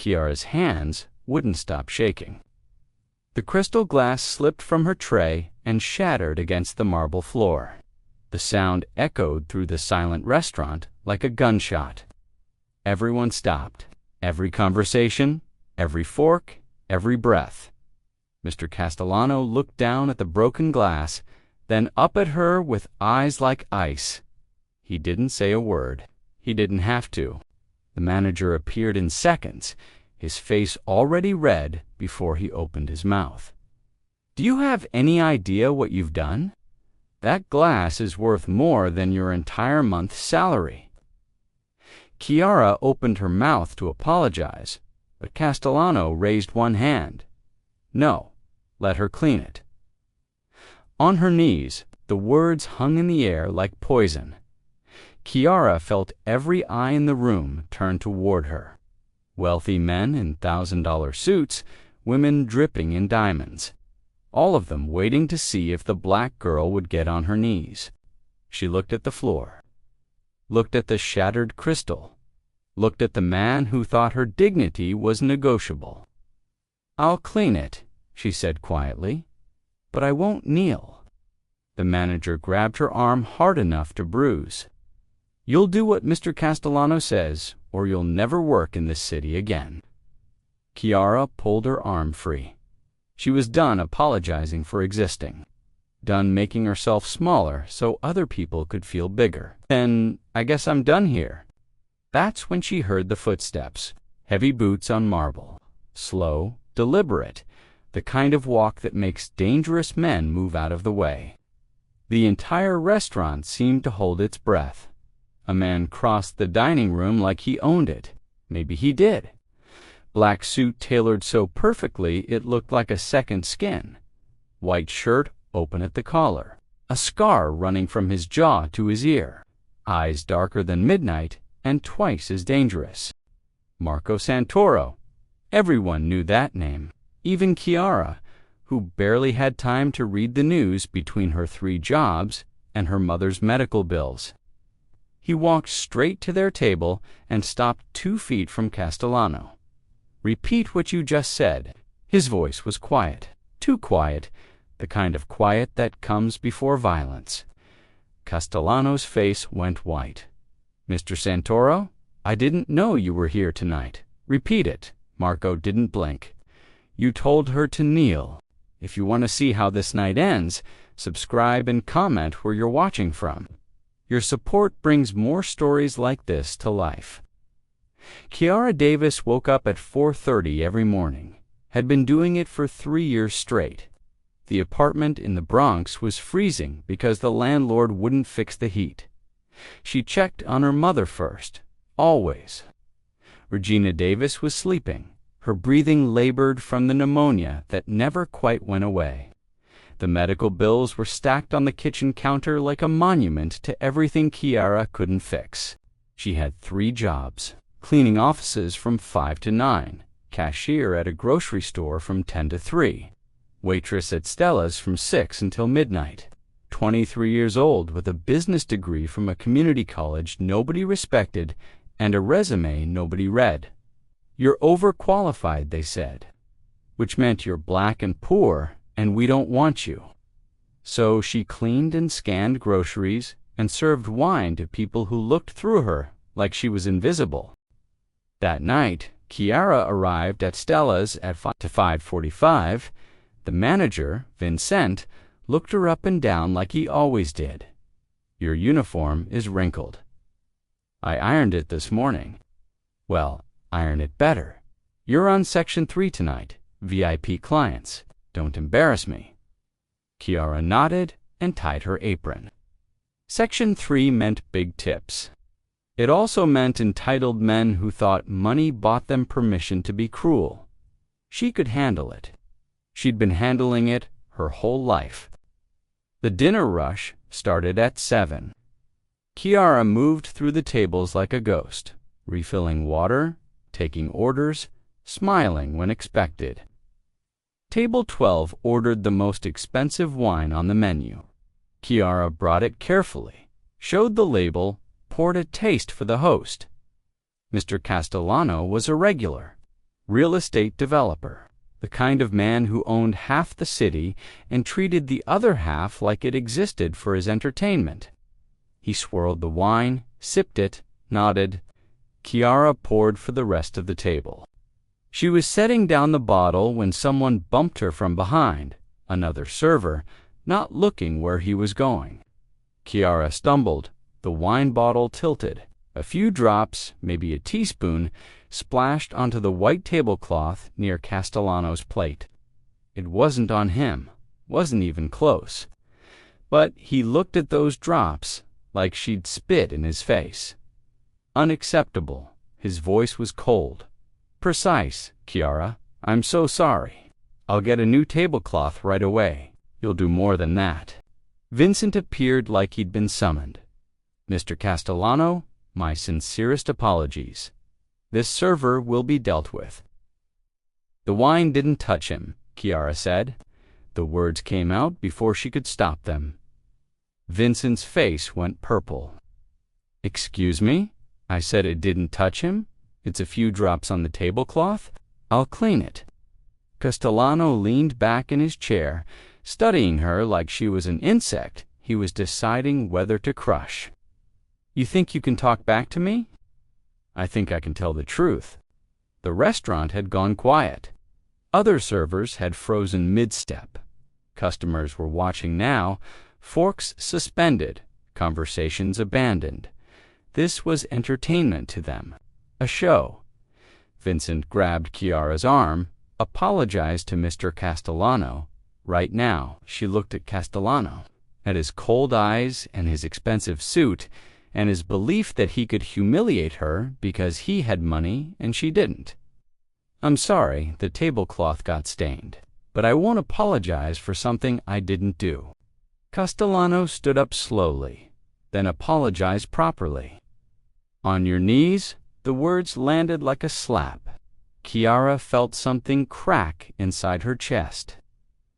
Chiara's hands wouldn't stop shaking. The crystal glass slipped from her tray and shattered against the marble floor. The sound echoed through the silent restaurant like a gunshot. Everyone stopped. Every conversation, every fork, every breath. Mr. Castellano looked down at the broken glass, then up at her with eyes like ice. He didn't say a word. He didn't have to. The manager appeared in seconds, his face already red before he opened his mouth. "Do you have any idea what you've done? That glass is worth more than your entire month's salary." Chiara opened her mouth to apologize, but Castellano raised one hand. "No, let her clean it." On her knees, the words hung in the air like poison. Chiara felt every eye in the room turn toward her. Wealthy men in $1,000 suits, women dripping in diamonds. All of them waiting to see if the black girl would get on her knees. She looked at the floor, looked at the shattered crystal, looked at the man who thought her dignity was negotiable. "I'll clean it," she said quietly, "but I won't kneel." The manager grabbed her arm hard enough to bruise. "You'll do what Mr. Castellano says, or you'll never work in this city again." Chiara pulled her arm free. She was done apologizing for existing, done making herself smaller so other people could feel bigger. "Then I guess I'm done here." That's when she heard the footsteps, heavy boots on marble, slow, deliberate, the kind of walk that makes dangerous men move out of the way. The entire restaurant seemed to hold its breath. A man crossed the dining room like he owned it. Maybe he did. Black suit tailored so perfectly it looked like a second skin. White shirt open at the collar. A scar running from his jaw to his ear. Eyes darker than midnight and twice as dangerous. Marco Santoro. Everyone knew that name. Even Chiara, who barely had time to read the news between her 3 jobs and her mother's medical bills. He walked straight to their table and stopped 2 feet from Castellano. "Repeat what you just said." His voice was quiet, too quiet, the kind of quiet that comes before violence. Castellano's face went white. "Mr. Santoro, I didn't know you were here tonight. Repeat it." Marco didn't blink. "You told her to kneel. If you want to see how this night ends, subscribe and comment where you're watching from. Your support brings more stories like this to life." Chiara Davis woke up at 4:30 every morning, had been doing it for 3 years straight. The apartment in the Bronx was freezing because the landlord wouldn't fix the heat. She checked on her mother first, always. Regina Davis was sleeping, her breathing labored from the pneumonia that never quite went away. The medical bills were stacked on the kitchen counter like a monument to everything Chiara couldn't fix. She had 3 jobs. Cleaning offices from 5 to 9, cashier at a grocery store from 10 to 3, waitress at Stella's from 6 until midnight, 23 years old with a business degree from a community college nobody respected and a resume nobody read. "You're overqualified," they said, which meant you're black and poor and we don't want you. So she cleaned and scanned groceries and served wine to people who looked through her like she was invisible. That night, Chiara arrived at Stella's at 5:45. The manager, Vincent, looked her up and down like he always did. "Your uniform is wrinkled." "I ironed it this morning." "Well, iron it better. You're on Section 3 tonight, VIP clients. Don't embarrass me." Chiara nodded and tied her apron. Section 3 meant big tips. It also meant entitled men who thought money bought them permission to be cruel. She could handle it. She'd been handling it her whole life. The dinner rush started at 7. Chiara moved through the tables like a ghost, refilling water, taking orders, smiling when expected. Table 12 ordered the most expensive wine on the menu. Chiara brought it carefully, showed the label, poured a taste for the host. Mr. Castellano was a regular. Real estate developer. The kind of man who owned half the city and treated the other half like it existed for his entertainment. He swirled the wine, sipped it, nodded. Kiara poured for the rest of the table. She was setting down the bottle when someone bumped her from behind, another server, not looking where he was going. Kiara stumbled, the wine bottle tilted. A few drops, maybe a teaspoon, splashed onto the white tablecloth near Castellano's plate. It wasn't on him, wasn't even close. But he looked at those drops like she'd spit in his face. Unacceptable. His voice was cold. Precise, Kiara. I'm so sorry. I'll get a new tablecloth right away. You'll do more than that. Vincent appeared like he'd been summoned. Mr. Castellano, my sincerest apologies. This server will be dealt with. The wine didn't touch him, Kiara said. The words came out before she could stop them. Vincent's face went purple. Excuse me? I said it didn't touch him? It's a few drops on the tablecloth. I'll clean it. Castellano leaned back in his chair, studying her like she was an insect he was deciding whether to crush. You think you can talk back to me? I think I can tell the truth. The restaurant had gone quiet. Other servers had frozen mid-step. Customers were watching now, forks suspended, conversations abandoned. This was entertainment to them, a show. Vincent grabbed Kiara's arm, apologized to Mr. Castellano. Right now, she looked at Castellano, at his cold eyes and his expensive suit, and his belief that he could humiliate her because he had money and she didn't. I'm sorry the tablecloth got stained, but I won't apologize for something I didn't do. Castellano stood up slowly, then apologized properly. On your knees, the words landed like a slap. Kiara felt something crack inside her chest.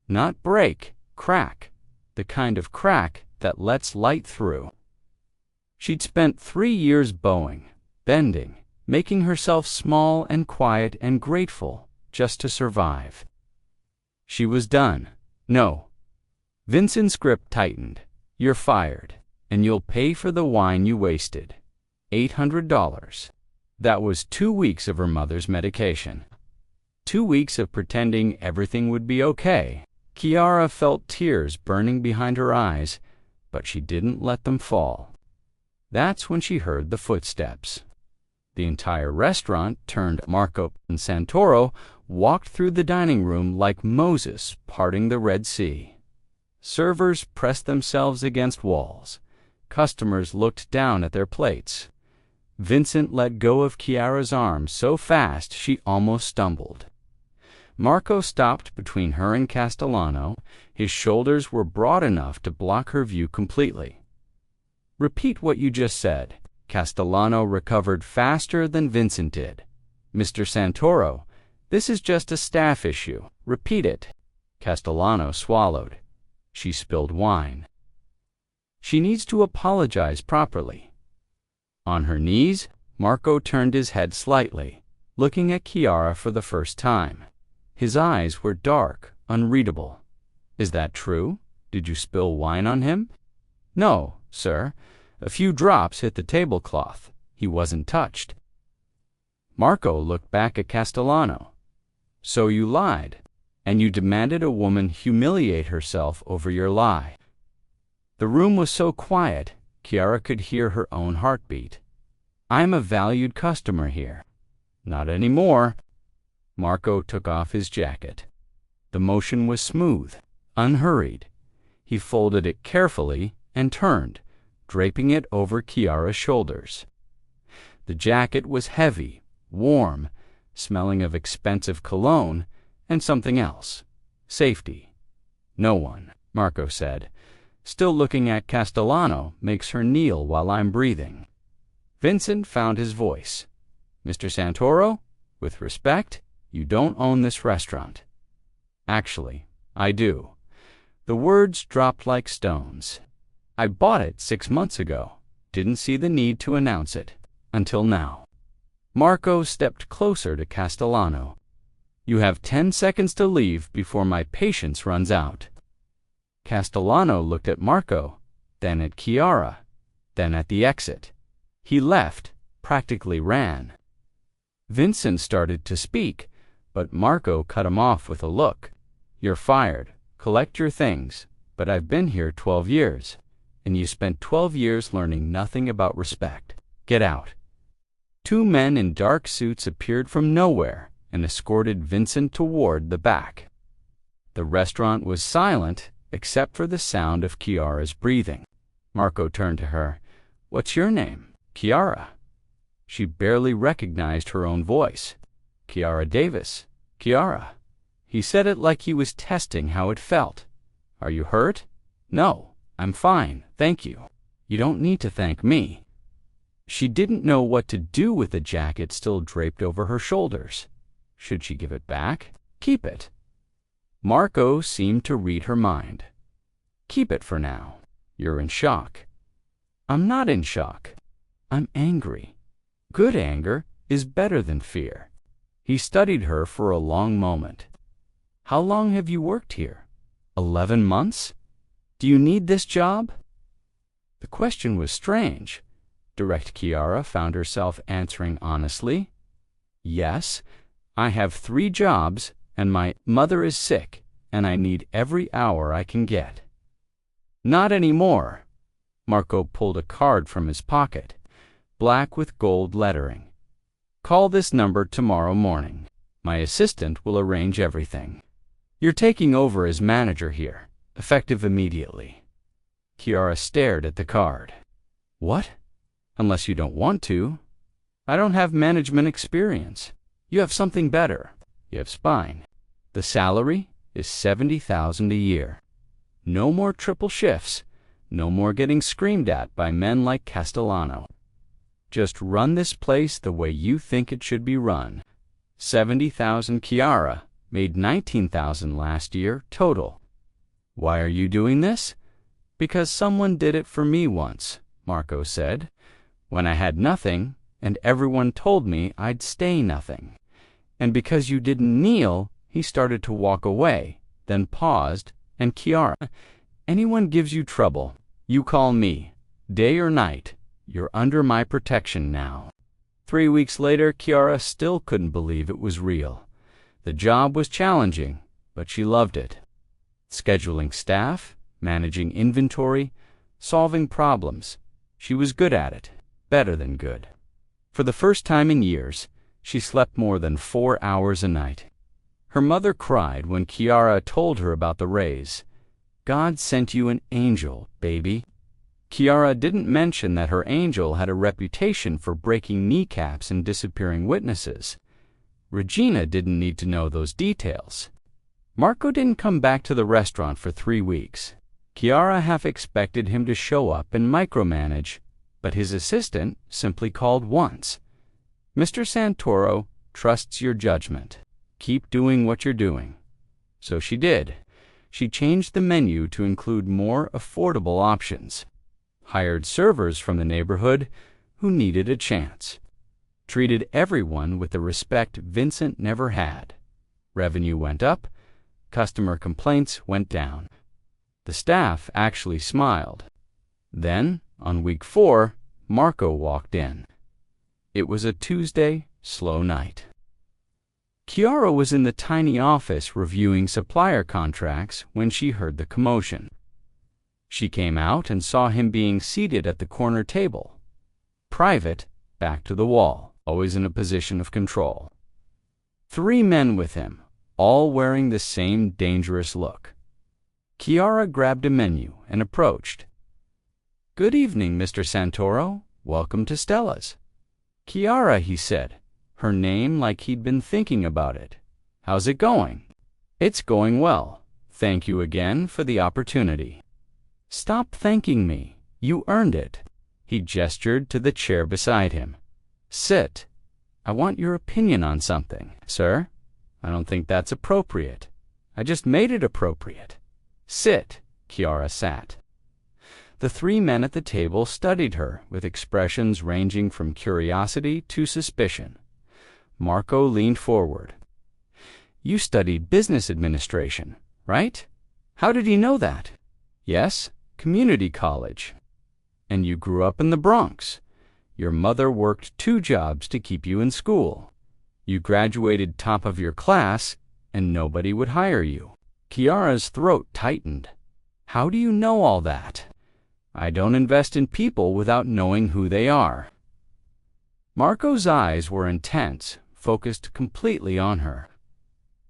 Not break, crack. The kind of crack that lets light through. She'd spent 3 years bowing, bending, making herself small and quiet and grateful just to survive. She was done. No. Vincent's grip tightened. You're fired, and you'll pay for the wine you wasted. $800. That was 2 weeks of her mother's medication. 2 weeks of pretending everything would be okay. Kiara felt tears burning behind her eyes, but she didn't let them fall. That's when she heard the footsteps. The entire restaurant turned. Marco and Santoro walked through the dining room like Moses parting the Red Sea. Servers pressed themselves against walls. Customers looked down at their plates. Vincent let go of Kiara's arm so fast she almost stumbled. Marco stopped between her and Castellano. His shoulders were broad enough to block her view completely. Repeat what you just said. Castellano recovered faster than Vincent did. Mr. Santoro, this is just a staff issue. Repeat it. Castellano swallowed. She spilled wine. She needs to apologize properly. On her knees, Marco turned his head slightly, looking at Kiara for the first time. His eyes were dark, unreadable. Is that true? Did you spill wine on him? No, sir. A few drops hit the tablecloth. He wasn't touched. Marco looked back at Castellano. So you lied, and you demanded a woman humiliate herself over your lie. The room was so quiet, Kiara could hear her own heartbeat. I'm a valued customer here. Not anymore. Marco took off his jacket. The motion was smooth, unhurried. He folded it carefully and turned, draping it over Kiara's shoulders. The jacket was heavy, warm, smelling of expensive cologne and something else. Safety. No one, Marco said, still looking at Castellano, makes her kneel while I'm breathing. Vincent found his voice. Mr. Santoro, with respect, you don't own this restaurant. Actually, I do. The words dropped like stones. I bought it 6 months ago. Didn't see the need to announce it. Until now. Marco stepped closer to Castellano. "You have 10 seconds to leave before my patience runs out." Castellano looked at Marco, then at Chiara, then at the exit. He left, practically ran. Vincent started to speak, but Marco cut him off with a look. "You're fired. Collect your things. But I've been here 12 years, and you spent 12 years learning nothing about respect. Get out." Two men in dark suits appeared from nowhere and escorted Vincent toward the back. The restaurant was silent except for the sound of Chiara's breathing. Marco turned to her. "What's your name?" "Chiara." She barely recognized her own voice. "Chiara Davis. Chiara." He said it like he was testing how it felt. "Are you hurt?" "No, I'm fine, thank you." "You don't need to thank me." She didn't know what to do with the jacket still draped over her shoulders. Should she give it back? Keep it. Marco seemed to read her mind. "Keep it for now. You're in shock." "I'm not in shock. I'm angry. Good anger is better than fear." He studied her for a long moment. "How long have you worked here? 11 months? Do you need this job?" The question was strange. Direct Chiara found herself answering honestly. "Yes, I have 3 jobs, and my mother is sick, and I need every hour I can get." "Not anymore." Marco pulled a card from his pocket, black with gold lettering. "Call this number tomorrow morning. My assistant will arrange everything. You're taking over as manager here, effective immediately." Chiara stared at the card. "What? Unless you don't want to." "I don't have management experience. You have something better. You have spine. The salary is $70,000 a year. No more triple shifts. No more getting screamed at by men like Castellano. Just run this place the way you think it should be run. 70,000 Chiara made 19,000 last year total." "Why are you doing this?" "Because someone did it for me once," Marco said, "when I had nothing and everyone told me I'd stay nothing. And because you didn't kneel," he started to walk away, then paused, "and Chiara, anyone gives you trouble, you call me. Day or night, you're under my protection now." 3 weeks later, Chiara still couldn't believe it was real. The job was challenging, but she loved it. Scheduling staff, managing inventory, solving problems. She was good at it, better than good. For the first time in years, she slept more than 4 hours a night. Her mother cried when Chiara told her about the raise. "God sent you an angel, baby." Chiara didn't mention that her angel had a reputation for breaking kneecaps and disappearing witnesses. Regina didn't need to know those details. Marco didn't come back to the restaurant for 3 weeks. Chiara half expected him to show up and micromanage, but his assistant simply called once. "Mr. Santoro trusts your judgment. Keep doing what you're doing." So she did. She changed the menu to include more affordable options. Hired servers from the neighborhood who needed a chance. Treated everyone with the respect Vincent never had. Revenue went up. Customer complaints went down. The staff actually smiled. Then, on week 4, Marco walked in. It was a Tuesday, slow night. Chiara was in the tiny office reviewing supplier contracts when she heard the commotion. She came out and saw him being seated at the corner table. Private, back to the wall, always in a position of control. 3 men with him, all wearing the same dangerous look. Chiara grabbed a menu and approached. "Good evening, Mr. Santoro. Welcome to Stella's." "Chiara," he said, her name like he'd been thinking about it. "How's it going?" "It's going well. Thank you again for the opportunity." "Stop thanking me. You earned it." He gestured to the chair beside him. "Sit. I want your opinion on something." "Sir, I don't think that's appropriate. I just made it appropriate." "Sit." Chiara sat. The 3 men at the table studied her with expressions ranging from curiosity to suspicion. Marco leaned forward. You studied business administration, right? How did you know that? Yes, community college. And you grew up in the Bronx. Your mother worked 2 jobs to keep you in school. You graduated top of your class, and nobody would hire you. Kiara's throat tightened. How do you know all that? I don't invest in people without knowing who they are. Marco's eyes were intense, focused completely on her.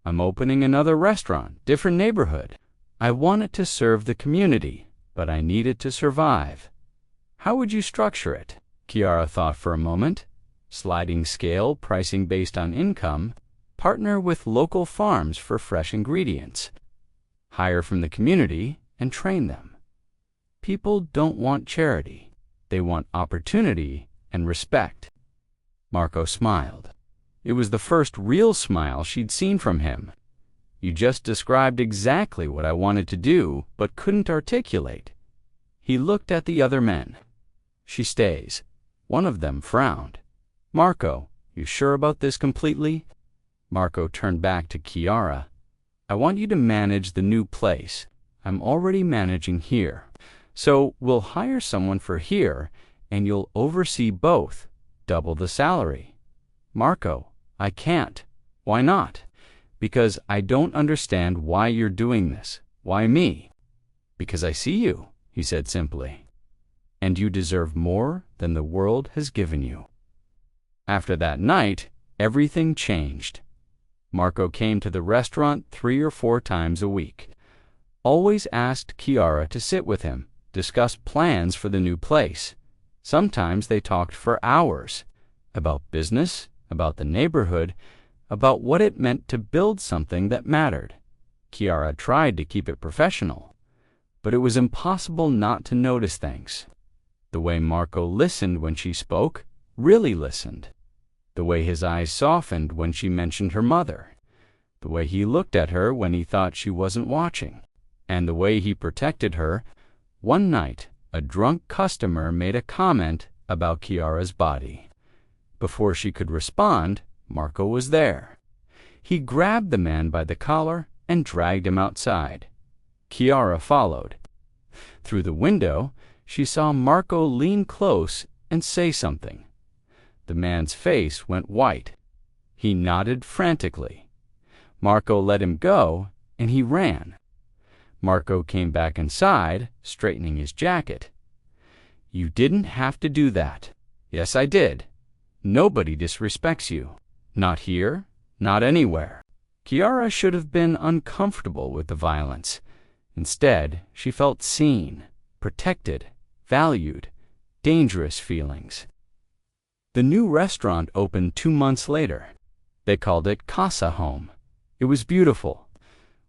I'm opening another restaurant, different neighborhood. I want it to serve the community, but I need it to survive. How would you structure it? Kiara thought for a moment. Sliding scale, pricing based on income, partner with local farms for fresh ingredients, hire from the community and train them. People don't want charity. They want opportunity and respect. Marco smiled. It was the first real smile she'd seen from him. You just described exactly what I wanted to do, but couldn't articulate. He looked at the other men. She stays. One of them frowned. Marco, you sure about this completely? Marco turned back to Kiara. I want you to manage the new place. I'm already managing here. So we'll hire someone for here, and you'll oversee both. Double the salary. Marco, I can't. Why not? Because I don't understand why you're doing this. Why me? Because I see you, he said simply. And you deserve more than the world has given you. After that night, everything changed. Marco came to the restaurant 3 or 4 times a week. Always asked Kiara to sit with him, discuss plans for the new place. Sometimes they talked for hours about business, about the neighborhood, about what it meant to build something that mattered. Kiara tried to keep it professional, but it was impossible not to notice things. The way Marco listened when she spoke, really listened. The way his eyes softened when she mentioned her mother. The way he looked at her when he thought she wasn't watching. And the way he protected her. One night, a drunk customer made a comment about Kiara's body. Before she could respond, Marco was there. He grabbed the man by the collar and dragged him outside. Kiara followed. Through the window, she saw Marco lean close and say something. The man's face went white. He nodded frantically. Marco let him go, and he ran. Marco came back inside, straightening his jacket. You didn't have to do that. Yes, I did. Nobody disrespects you. Not here, not anywhere. Kiara should have been uncomfortable with the violence. Instead, she felt seen, protected, valued, dangerous feelings. The new restaurant opened 2 months later. They called it Casa Home. It was beautiful.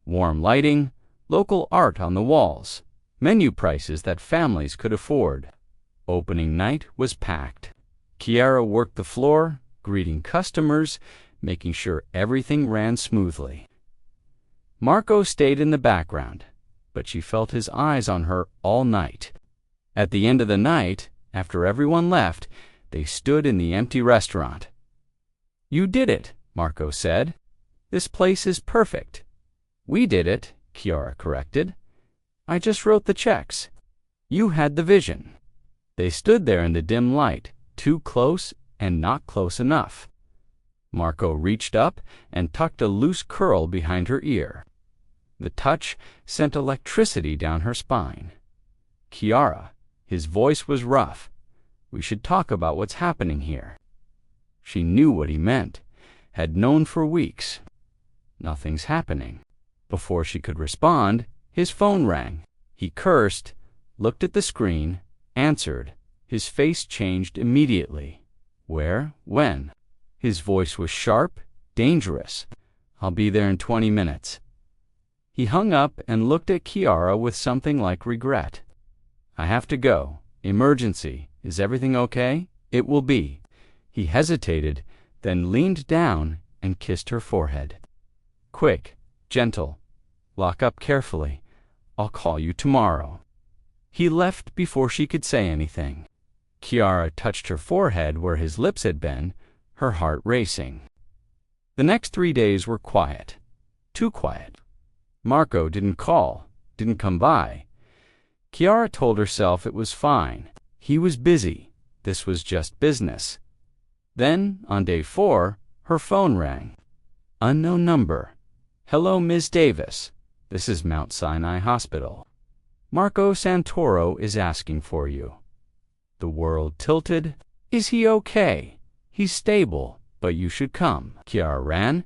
Warm lighting, local art on the walls, menu prices that families could afford. Opening night was packed. Kiara worked the floor, greeting customers, making sure everything ran smoothly. Marco stayed in the background, but she felt his eyes on her all night. At the end of the night, after everyone left, they stood in the empty restaurant. You did it, Marco said. This place is perfect. We did it, Kiara corrected. I just wrote the checks. You had the vision. They stood there in the dim light, too close and not close enough. Marco reached up and tucked a loose curl behind her ear. The touch sent electricity down her spine. Kiara, his voice was rough. We should talk about what's happening here. She knew what he meant, had known for weeks. Nothing's happening. Before she could respond, his phone rang. He cursed, looked at the screen, answered. His face changed immediately. Where? When? His voice was sharp, dangerous. I'll be there in 20 minutes. He hung up and looked at Kiara with something like regret. I have to go. Emergency. Is everything okay? It will be. He hesitated, then leaned down and kissed her forehead. Quick, gentle. Lock up carefully. I'll call you tomorrow. He left before she could say anything. Kiara touched her forehead where his lips had been, her heart racing. The next 3 days were quiet. Too quiet. Marco didn't call, didn't come by. Chiara told herself it was fine. He was busy. This was just business. Then, on day 4, her phone rang. Unknown number. Hello, Ms. Davis. This is Mount Sinai Hospital. Marco Santoro is asking for you. The world tilted. Is he okay? He's stable, but you should come. Chiara ran.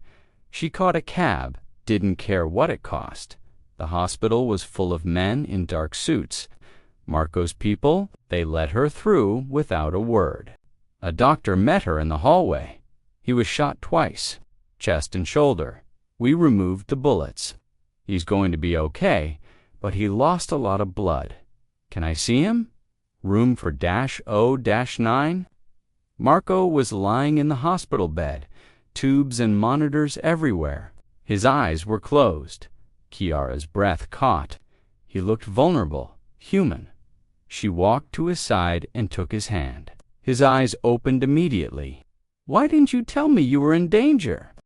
She caught a cab, didn't care what it cost. The hospital was full of men in dark suits. Marco's people, they let her through without a word. A doctor met her in the hallway. He was shot twice, chest and shoulder. We removed the bullets. He's going to be okay, but he lost a lot of blood. Can I see him? Room for -0-9? Marco was lying in the hospital bed, tubes and monitors everywhere. His eyes were closed. Chiara's breath caught. He looked vulnerable, human. She walked to his side and took his hand. His eyes opened immediately. Why didn't you tell me you were in danger?